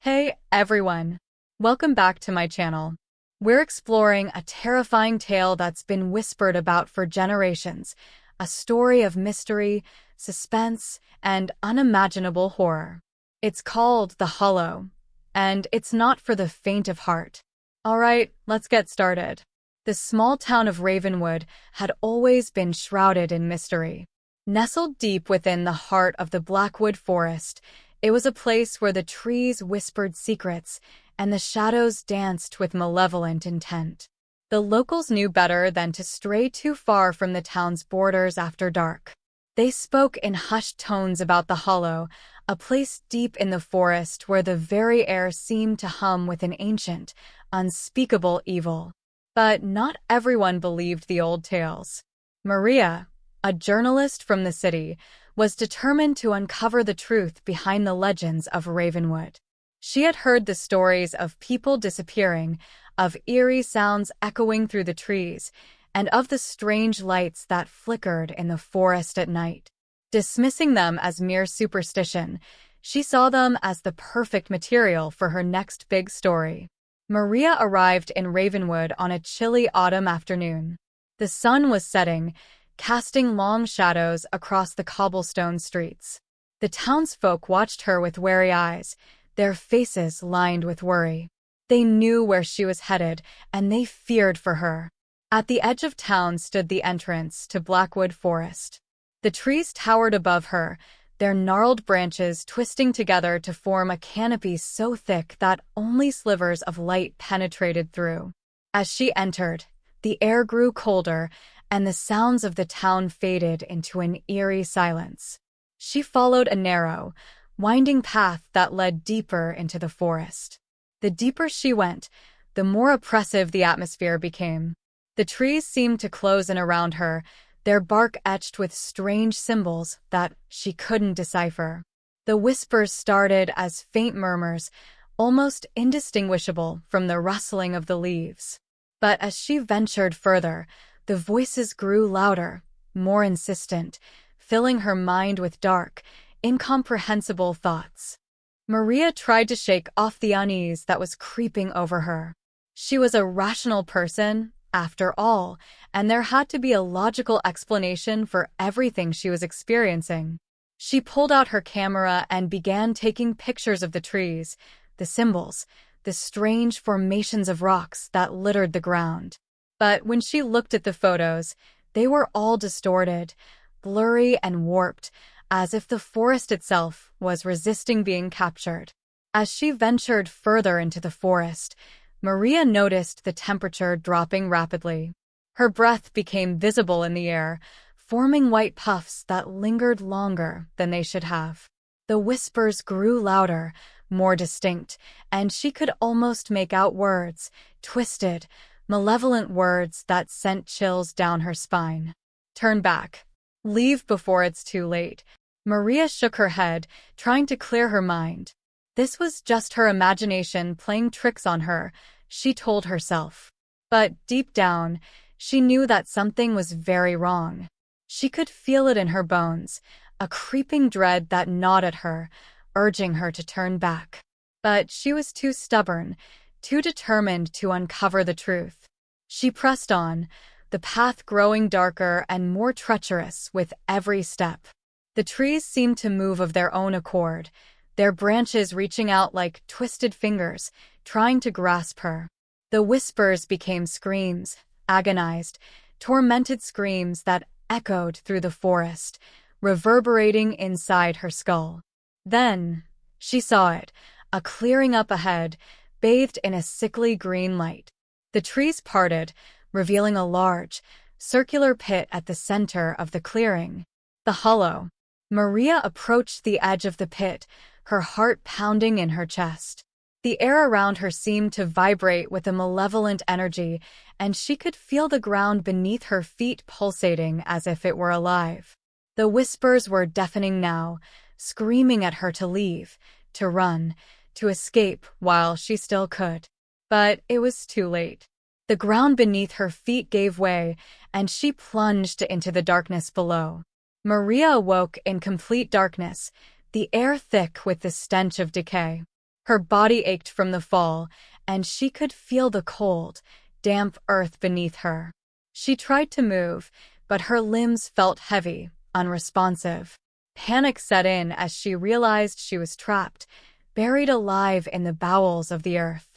Hey everyone! Welcome back to my channel. We're exploring a terrifying tale that's been whispered about for generations, a story of mystery, suspense, and unimaginable horror. It's called The Hollow, and it's not for the faint of heart. Alright, let's get started. The small town of Ravenwood had always been shrouded in mystery. Nestled deep within the heart of the Blackwood Forest, it was a place where the trees whispered secrets and the shadows danced with malevolent intent. The locals knew better than to stray too far from the town's borders after dark. They spoke in hushed tones about the Hollow, a place deep in the forest where the very air seemed to hum with an ancient, unspeakable evil. But not everyone believed the old tales. Maria, a journalist from the city, was determined to uncover the truth behind the legends of Ravenwood. She had heard the stories of people disappearing, of eerie sounds echoing through the trees, and of the strange lights that flickered in the forest at night. Dismissing them as mere superstition, she saw them as the perfect material for her next big story. Maria arrived in Ravenwood on a chilly autumn afternoon. The sun was setting, casting long shadows across the cobblestone streets. The townsfolk watched her with wary eyes, their faces lined with worry. They knew where she was headed, and they feared for her. At the edge of town stood the entrance to Blackwood Forest. The trees towered above her, their gnarled branches twisting together to form a canopy so thick that only slivers of light penetrated through. As she entered, the air grew colder, and the sounds of the town faded into an eerie silence. She followed a narrow, winding path that led deeper into the forest. The deeper she went, the more oppressive the atmosphere became. The trees seemed to close in around her, their bark etched with strange symbols that she couldn't decipher. The whispers started as faint murmurs, almost indistinguishable from the rustling of the leaves. But as she ventured further, the voices grew louder, more insistent, filling her mind with dark, incomprehensible thoughts. Maria tried to shake off the unease that was creeping over her. She was a rational person, after all, and there had to be a logical explanation for everything she was experiencing. She pulled out her camera and began taking pictures of the trees, the symbols, the strange formations of rocks that littered the ground. But when she looked at the photos, they were all distorted, blurry and warped, as if the forest itself was resisting being captured. As she ventured further into the forest, Maria noticed the temperature dropping rapidly. Her breath became visible in the air, forming white puffs that lingered longer than they should have. The whispers grew louder, more distinct, and she could almost make out words, twisted, malevolent words that sent chills down her spine. Turn back. Leave before it's too late. Maria shook her head, trying to clear her mind. This was just her imagination playing tricks on her, she told herself. But deep down, she knew that something was very wrong. She could feel it in her bones, a creeping dread that gnawed at her, urging her to turn back. But she was too stubborn, too determined to uncover the truth. She pressed on, the path growing darker and more treacherous with every step. The trees seemed to move of their own accord, their branches reaching out like twisted fingers, trying to grasp her. The whispers became screams, agonized, tormented screams that echoed through the forest, reverberating inside her skull. Then, she saw it, a clearing up ahead, bathed in a sickly green light. The trees parted, revealing a large, circular pit at the center of the clearing. The Hollow. Maria approached the edge of the pit, her heart pounding in her chest. The air around her seemed to vibrate with a malevolent energy, and she could feel the ground beneath her feet pulsating as if it were alive. The whispers were deafening now, screaming at her to leave, to run, to escape while she still could. But it was too late. The ground beneath her feet gave way, and she plunged into the darkness below. Maria awoke in complete darkness, the air thick with the stench of decay. Her body ached from the fall, and she could feel the cold, damp earth beneath her. She tried to move, but her limbs felt heavy, unresponsive. Panic set in as she realized she was trapped, buried alive in the bowels of the earth.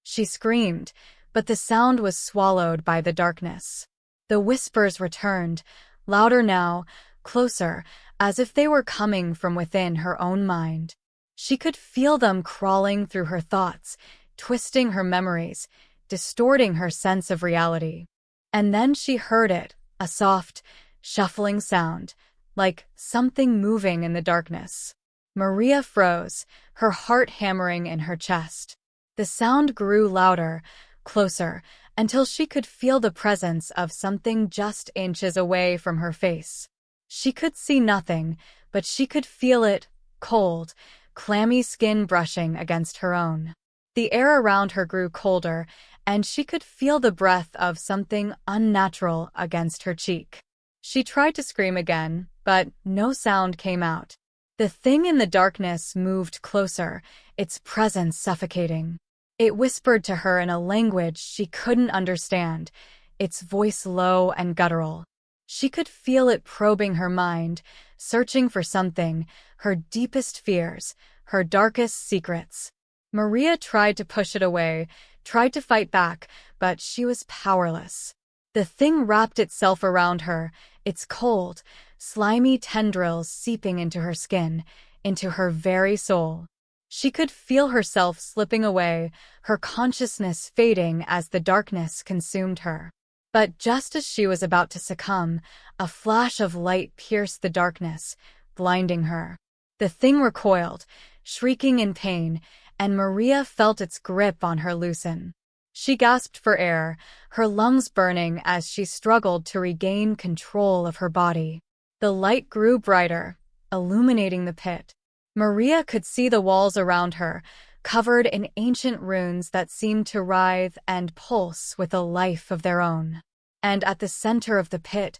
She screamed, but the sound was swallowed by the darkness. The whispers returned, louder now, closer, as if they were coming from within her own mind. She could feel them crawling through her thoughts, twisting her memories, distorting her sense of reality. And then she heard it, a soft, shuffling sound, like something moving in the darkness. Maria froze, her heart hammering in her chest. The sound grew louder, closer, until she could feel the presence of something just inches away from her face. She could see nothing, but she could feel it, cold, clammy skin brushing against her own. The air around her grew colder, and she could feel the breath of something unnatural against her cheek. She tried to scream again, but no sound came out. The thing in the darkness moved closer, its presence suffocating. It whispered to her in a language she couldn't understand, its voice low and guttural. She could feel it probing her mind, searching for something, her deepest fears, her darkest secrets. Maria tried to push it away, tried to fight back, but she was powerless. The thing wrapped itself around her, its cold, slimy tendrils seeping into her skin, into her very soul. She could feel herself slipping away, her consciousness fading as the darkness consumed her. But just as she was about to succumb, a flash of light pierced the darkness, blinding her. The thing recoiled, shrieking in pain, and Maria felt its grip on her loosen. She gasped for air, her lungs burning as she struggled to regain control of her body. The light grew brighter, illuminating the pit. Maria could see the walls around her, covered in ancient runes that seemed to writhe and pulse with a life of their own. And at the center of the pit,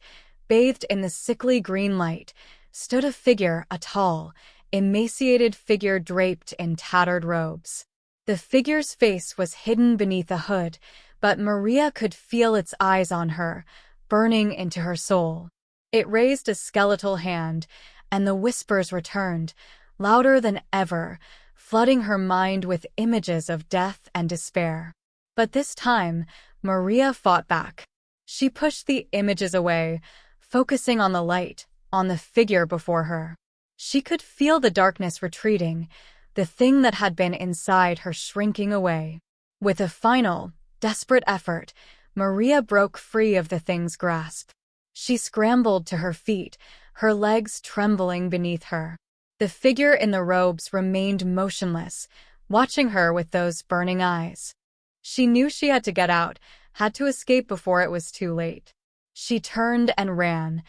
bathed in the sickly green light, stood a figure, a tall, emaciated figure draped in tattered robes. The figure's face was hidden beneath a hood, but Maria could feel its eyes on her, burning into her soul. It raised a skeletal hand, and the whispers returned, louder than ever, flooding her mind with images of death and despair. But this time, Maria fought back. She pushed the images away, focusing on the light, on the figure before her. She could feel the darkness retreating, the thing that had been inside her shrinking away. With a final, desperate effort, Maria broke free of the thing's grasp. She scrambled to her feet, her legs trembling beneath her. The figure in the robes remained motionless, watching her with those burning eyes. She knew she had to get out, had to escape before it was too late. She turned and ran,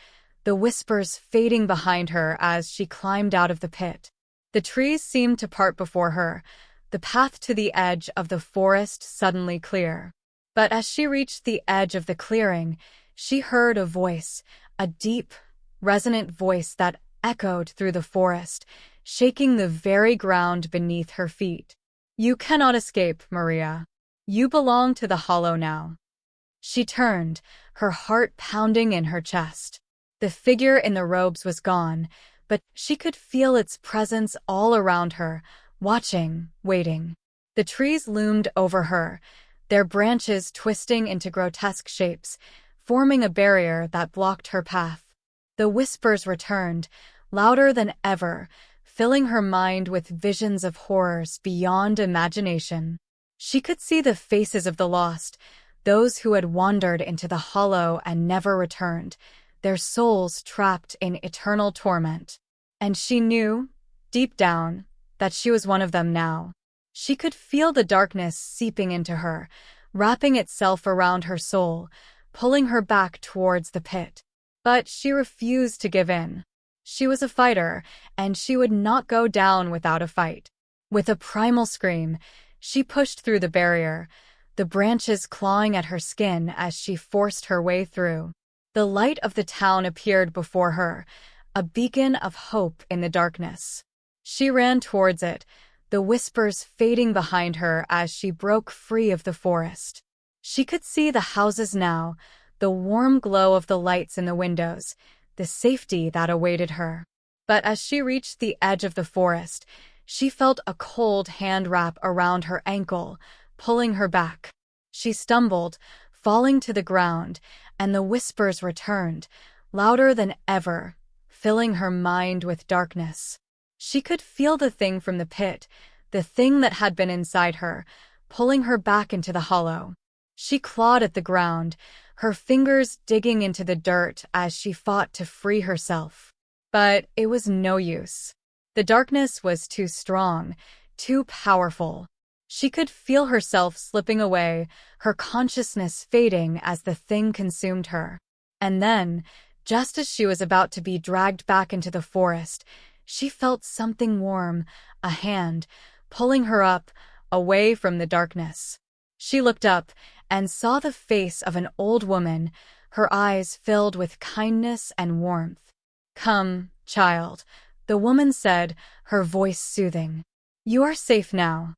the whispers fading behind her as she climbed out of the pit. The trees seemed to part before her, the path to the edge of the forest suddenly clear. But as she reached the edge of the clearing, she heard a voice, a deep, resonant voice that echoed through the forest, shaking the very ground beneath her feet. "You cannot escape, Maria. You belong to the Hollow now." She turned, her heart pounding in her chest. The figure in the robes was gone, but she could feel its presence all around her, watching, waiting. The trees loomed over her, their branches twisting into grotesque shapes, forming a barrier that blocked her path. The whispers returned, louder than ever, filling her mind with visions of horrors beyond imagination. She could see the faces of the lost, those who had wandered into the Hollow and never returned, their souls trapped in eternal torment. And she knew, deep down, that she was one of them now. She could feel the darkness seeping into her, wrapping itself around her soul, pulling her back towards the pit. But she refused to give in. She was a fighter, and she would not go down without a fight. With a primal scream, she pushed through the barrier, the branches clawing at her skin as she forced her way through. The light of the town appeared before her, a beacon of hope in the darkness. She ran towards it, the whispers fading behind her as she broke free of the forest. She could see the houses now, the warm glow of the lights in the windows, the safety that awaited her. But as she reached the edge of the forest, she felt a cold hand wrap around her ankle, pulling her back. She stumbled, falling to the ground, and the whispers returned, louder than ever, filling her mind with darkness. She could feel the thing from the pit, the thing that had been inside her, pulling her back into the hollow. She clawed at the ground, her fingers digging into the dirt as she fought to free herself. But it was no use. The darkness was too strong, too powerful. She could feel herself slipping away, her consciousness fading as the thing consumed her. And then, just as she was about to be dragged back into the forest, she felt something warm, a hand, pulling her up, away from the darkness. She looked up and saw the face of an old woman, her eyes filled with kindness and warmth. "Come, child," the woman said, her voice soothing. "You are safe now."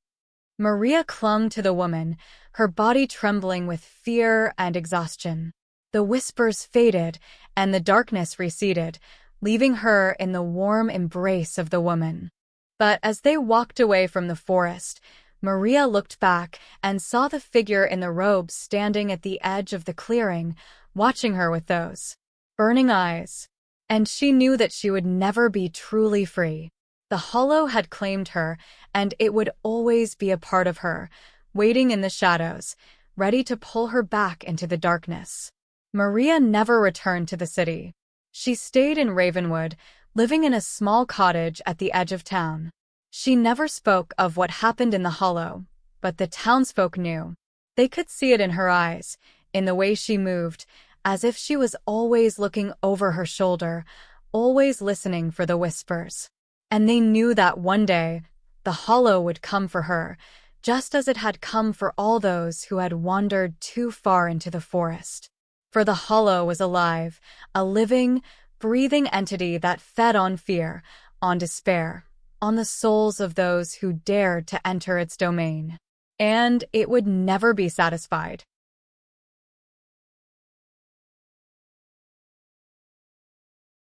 Maria clung to the woman, her body trembling with fear and exhaustion. The whispers faded, and the darkness receded, leaving her in the warm embrace of the woman. But as they walked away from the forest, Maria looked back and saw the figure in the robes standing at the edge of the clearing, watching her with those burning eyes. And she knew that she would never be truly free. The hollow had claimed her, and it would always be a part of her, waiting in the shadows, ready to pull her back into the darkness. Maria never returned to the city. She stayed in Ravenwood, living in a small cottage at the edge of town. She never spoke of what happened in the hollow, but the townsfolk knew. They could see it in her eyes, in the way she moved, as if she was always looking over her shoulder, always listening for the whispers. And they knew that one day, the hollow would come for her, just as it had come for all those who had wandered too far into the forest. For the hollow was alive, a living, breathing entity that fed on fear, on despair, on the souls of those who dared to enter its domain. And it would never be satisfied.